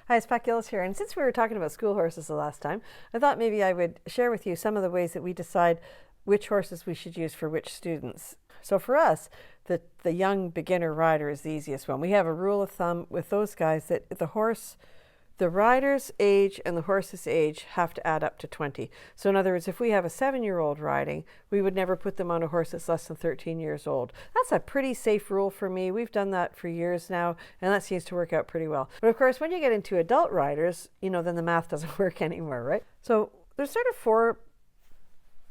Hi, it's Pat Gillis here. And since we were talking about school horses the last time, I thought maybe I would share with you some of the ways that we decide which horses we should use for which students. So for us, the young beginner rider is the easiest one. We have a rule of thumb with those guys that the rider's age and the horse's age have to add up to 20. So in other words, if we have a 7-year-old riding, we would never put them on a horse that's less than 13 years old. That's a pretty safe rule for me. We've done that for years now, and that seems to work out pretty well. But of course, when you get into adult riders, then the math doesn't work anymore, right? So there's sort of 4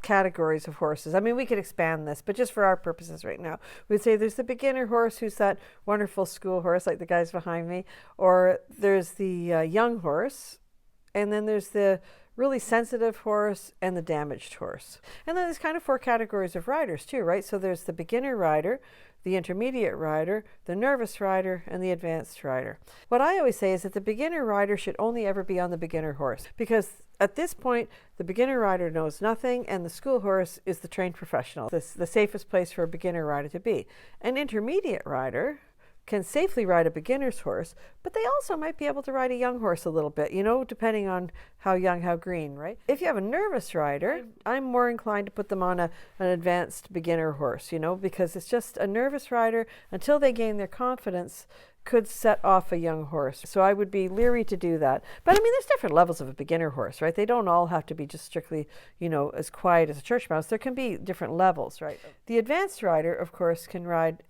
categories of horses. I mean, we could expand this, but just for our purposes right now, we'd say there's the beginner horse, who's that wonderful school horse like the guys behind me, or there's the young horse, and then there's the really sensitive horse and the damaged horse. And then there's kind of 4 categories of riders too, right? So there's the beginner rider, the intermediate rider, the nervous rider, and the advanced rider. What I always say is that the beginner rider should only ever be on the beginner horse, because at this point, the beginner rider knows nothing, and the school horse is the trained professional. This is the safest place for a beginner rider to be. An intermediate rider can safely ride a beginner's horse, but they also might be able to ride a young horse a little bit, depending on how young, how green, right? If you have a nervous rider, I'm more inclined to put them on an advanced beginner horse, because it's just a nervous rider, until they gain their confidence, could set off a young horse. So I would be leery to do that. But I mean, there's different levels of a beginner horse, right? They don't all have to be just strictly, as quiet as a church mouse. There can be different levels, right? The advanced rider, of course, can ride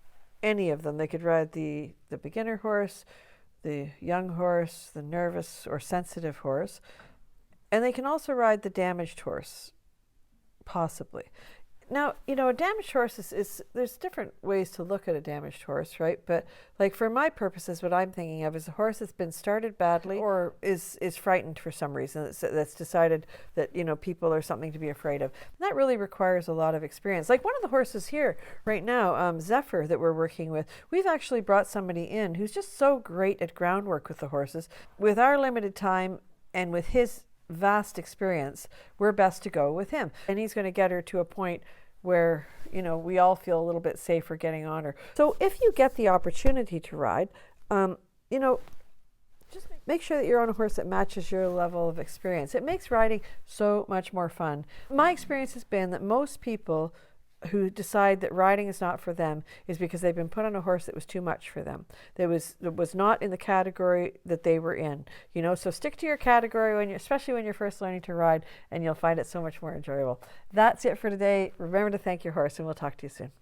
any of them. They could ride the beginner horse, the young horse, the nervous or sensitive horse, and they can also ride the damaged horse, possibly. Now, a damaged horse there's different ways to look at a damaged horse, right? But like for my purposes, what I'm thinking of is a horse that's been started badly or is frightened for some reason, that's decided that, people are something to be afraid of. And that really requires a lot of experience. Like one of the horses here right now, Zephyr, that we're working with, we've actually brought somebody in who's just so great at groundwork with the horses. With our limited time and with his vast experience, we're best to go with him. And he's going to get her to a point where, we all feel a little bit safer getting on her. So if you get the opportunity to ride, just make sure that you're on a horse that matches your level of experience. It makes riding so much more fun. My experience has been that most people who decide that riding is not for them is because they've been put on a horse that was too much for them. That was not in the category that they were in. So stick to your category especially when you're first learning to ride, and you'll find it so much more enjoyable. That's it for today. Remember to thank your horse, and we'll talk to you soon.